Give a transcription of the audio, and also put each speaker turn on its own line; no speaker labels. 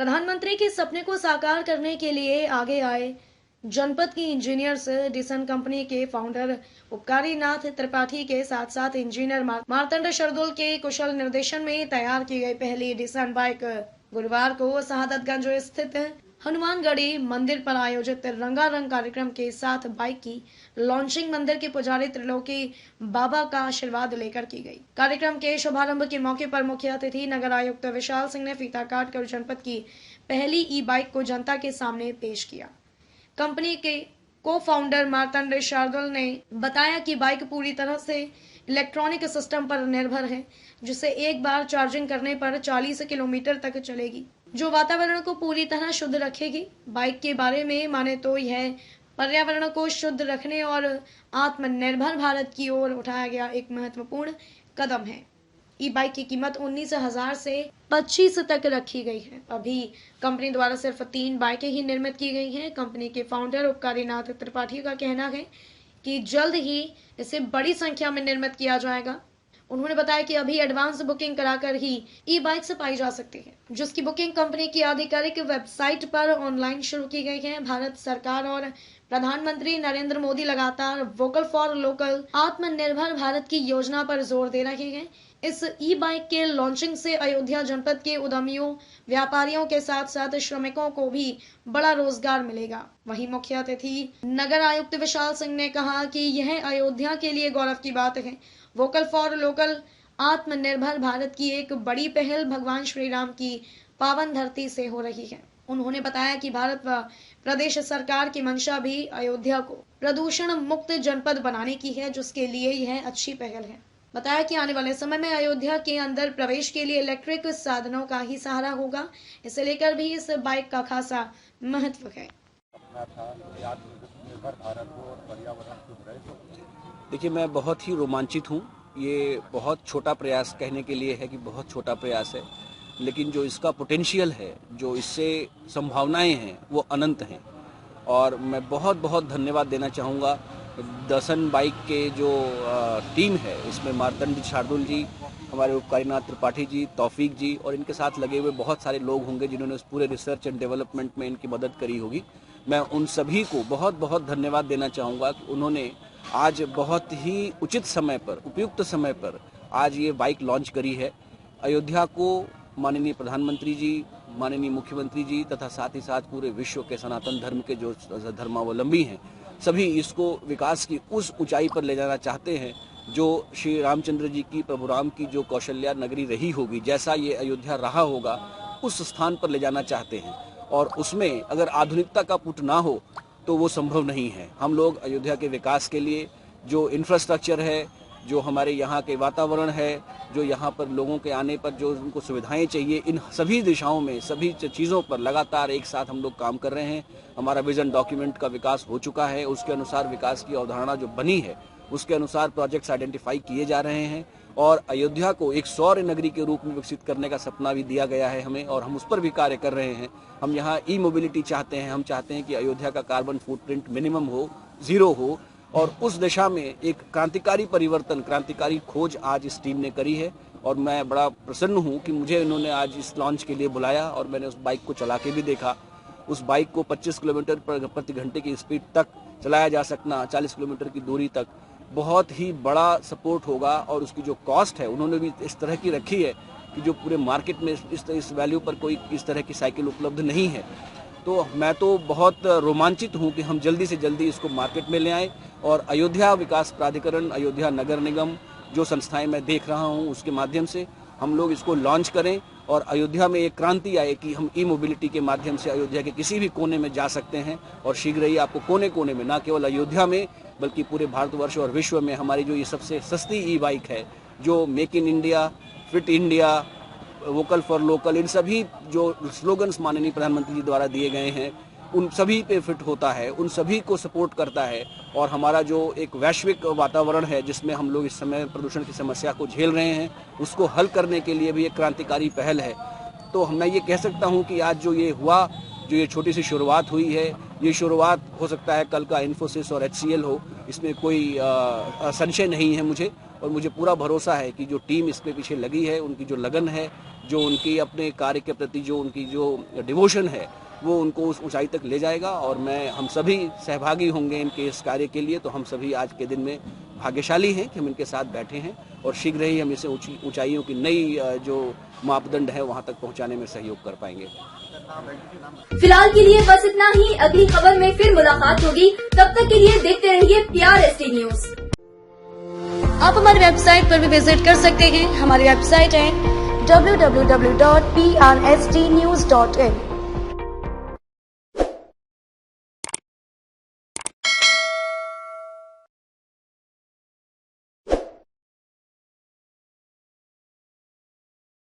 प्रधानमंत्री के सपने को साकार करने के लिए आगे आए जनपद की इंजीनियर्स डिसन कंपनी के फाउंडर उपकारीनाथ त्रिपाठी के साथ साथ इंजीनियर मार्तंड शर्दुल के कुशल निर्देशन में तैयार की गई पहली डिसन बाइक गुरुवार को शहादतगंज स्थित हनुमानगढ़ी मंदिर पर आयोजित रंगारंग कार्यक्रम के साथ बाइक की लॉन्चिंग मंदिर के पुजारी त्रिलोकी बाबा का आशीर्वाद लेकर की गई। कार्यक्रम के शुभारंभ के मौके पर मुख्य अतिथि नगर आयुक्त विशाल सिंह ने फीता काट कर जनपद की पहली ई बाइक को जनता के सामने पेश किया। कंपनी के को फाउंडर मार्तंड शार्दुल ने बताया कि बाइक पूरी तरह से इलेक्ट्रॉनिक सिस्टम पर निर्भर है, जिसे एक बार चार्जिंग करने पर 40 किलोमीटर तक चलेगी, जो वातावरण को पूरी तरह शुद्ध रखेगी। बाइक के बारे में माने तो यह पर्यावरण को शुद्ध रखने और आत्मनिर्भर भारत की ओर उठाया गया एक महत्वपूर्ण कदम है। ई बाइक की कीमत 19,000 से 25 तक रखी गई है। अभी कंपनी द्वारा सिर्फ 3 बाइकें ही निर्मित की गई हैं। कंपनी के फाउंडर उपकारीनाथ त्रिपाठी का कहना है कि जल्द ही इसे बड़ी संख्या में निर्मित किया जाएगा। उन्होंने बताया कि अभी एडवांस बुकिंग कराकर ही ई बाइक से पाई जा सकती है, जिसकी बुकिंग कंपनी की आधिकारिक वेबसाइट पर ऑनलाइन शुरू की गई है। भारत सरकार और प्रधानमंत्री नरेंद्र मोदी लगातार वोकल फॉर लोकल आत्मनिर्भर भारत की योजना पर जोर दे रहे हैं। इस ई बाइक के लॉन्चिंग से अयोध्या जनपद के उद्यमियों, व्यापारियों के साथ साथ श्रमिकों को भी बड़ा रोजगार मिलेगा। वहीं मुख्य अतिथि नगर आयुक्त विशाल सिंह ने कहा कि यह अयोध्या के लिए गौरव की बात है। वोकल फॉर लोकल आत्मनिर्भर भारत की एक बड़ी पहल भगवान श्री राम की पावन धरती से हो रही है। उन्होंने बताया कि भारत व प्रदेश सरकार की मंशा भी अयोध्या को प्रदूषण मुक्त जनपद बनाने की है, जिसके लिए यह अच्छी पहल है। बताया कि आने वाले समय में अयोध्या के अंदर प्रवेश के लिए इलेक्ट्रिक साधनों का ही सहारा होगा। इसे लेकर भी इस बाइक का खासा महत्व है।
देखिए, मैं बहुत ही रोमांचित हूँ। ये बहुत छोटा प्रयास कहने के लिए है कि बहुत छोटा प्रयास है, लेकिन जो इसका पोटेंशियल है, जो इससे संभावनाएं हैं, वो अनंत हैं। और मैं बहुत बहुत धन्यवाद देना चाहूँगा दसन बाइक के जो टीम है, इसमें मार्तंड शार्दुल जी, हमारे उपकारीनाथ त्रिपाठी जी, तौफीक जी और इनके साथ लगे हुए बहुत सारे लोग होंगे जिन्होंने उस पूरे रिसर्च एंड डेवलपमेंट में इनकी मदद करी होगी। मैं उन सभी को बहुत बहुत धन्यवाद देना चाहूँगा कि उन्होंने आज बहुत ही उचित समय पर, उपयुक्त समय पर आज ये बाइक लॉन्च करी है। अयोध्या को माननीय प्रधानमंत्री जी, माननीय मुख्यमंत्री जी तथा साथ ही साथ पूरे विश्व के सनातन धर्म के जो धर्मावलंबी हैं, सभी इसको विकास की उस ऊंचाई पर ले जाना चाहते हैं जो श्री रामचंद्र जी की, प्रभु राम की जो कौशल्या नगरी रही होगी, जैसा ये अयोध्या रहा होगा, उस स्थान पर ले जाना चाहते हैं। और उसमें अगर आधुनिकता का पुट ना हो तो वो संभव नहीं है। हम लोग अयोध्या के विकास के लिए जो इंफ्रास्ट्रक्चर है, जो हमारे यहाँ के वातावरण है, जो यहाँ पर लोगों के आने पर जो उनको सुविधाएं चाहिए, इन सभी दिशाओं में, सभी चीज़ों पर लगातार एक साथ हम लोग काम कर रहे हैं। हमारा विजन डॉक्यूमेंट का विकास हो चुका है, उसके अनुसार विकास की अवधारणा जो बनी है, उसके अनुसार प्रोजेक्ट्स आइडेंटिफाई किए जा रहे हैं और अयोध्या को एक सौर नगरी के रूप में विकसित करने का सपना भी दिया गया है हमें, और हम उस पर भी कार्य कर रहे हैं। हम यहाँ ई मोबिलिटी चाहते हैं। हम चाहते हैं कि अयोध्या का कार्बन फुटप्रिंट मिनिमम हो, जीरो हो, और उस दिशा में एक क्रांतिकारी परिवर्तन, क्रांतिकारी खोज आज इस टीम ने करी है। और मैं बड़ा प्रसन्न हूँ कि मुझे इन्होंने आज इस लॉन्च के लिए बुलाया और मैंने उस बाइक को चला के भी देखा। उस बाइक को 25 किलोमीटर प्रति घंटे की स्पीड तक चलाया जा सकना, 40 किलोमीटर की दूरी तक, बहुत ही बड़ा सपोर्ट होगा। और उसकी जो कॉस्ट है उन्होंने भी इस तरह की रखी है कि जो पूरे मार्केट में इस वैल्यू पर कोई इस तरह की साइकिल उपलब्ध नहीं है। तो मैं तो बहुत रोमांचित हूँ कि हम जल्दी से जल्दी इसको मार्केट में ले आएँ और अयोध्या विकास प्राधिकरण, अयोध्या नगर निगम, जो संस्थाएं मैं देख रहा हूँ, उसके माध्यम से हम लोग इसको लॉन्च करें और अयोध्या में एक क्रांति आए कि हम ई मोबिलिटी के माध्यम से अयोध्या के किसी भी कोने में जा सकते हैं। और शीघ्र ही आपको कोने कोने में, ना केवल अयोध्या में बल्कि पूरे भारतवर्ष और विश्व में हमारी जो ये सबसे सस्ती ई बाइक है, जो make in India, fit India, vocal for local, इन सभी जो स्लोगन्स माननीय प्रधानमंत्री जी द्वारा दिए गए हैं, उन सभी पे फिट होता है, उन सभी को सपोर्ट करता है। और हमारा जो एक वैश्विक वातावरण है जिसमें हम लोग इस समय प्रदूषण की समस्या को झेल रहे हैं, उसको हल करने के लिए भी एक क्रांतिकारी पहल है। तो मैं ये कह सकता हूँ कि आज जो ये हुआ, जो ये छोटी सी शुरुआत हुई है, ये शुरुआत हो सकता है कल का इन्फोसिस और HCL हो, इसमें कोई संशय नहीं है मुझे। और मुझे पूरा भरोसा है कि जो टीम इसके पीछे लगी है, उनकी जो लगन है, जो उनकी अपने कार्य के प्रति जो उनकी जो डिवोशन है वो उनको उस ऊंचाई तक ले जाएगा। और हम सभी सहभागी होंगे इनके इस कार्य के लिए। तो हम सभी आज के दिन में भाग्यशाली हैं कि हम इनके साथ बैठे हैं और शीघ्र ही हम इसे ऊंचाइयों की नई जो मापदंड है वहां तक पहुंचाने में सहयोग कर पाएंगे।
फिलहाल के लिए बस इतना ही। अगली खबर में फिर मुलाकात होगी। तब तक के लिए देखते रहिए PRST न्यूज।
आप हमारी वेबसाइट पर भी विजिट कर सकते हैं। हमारी वेबसाइट है www.prstnews.in।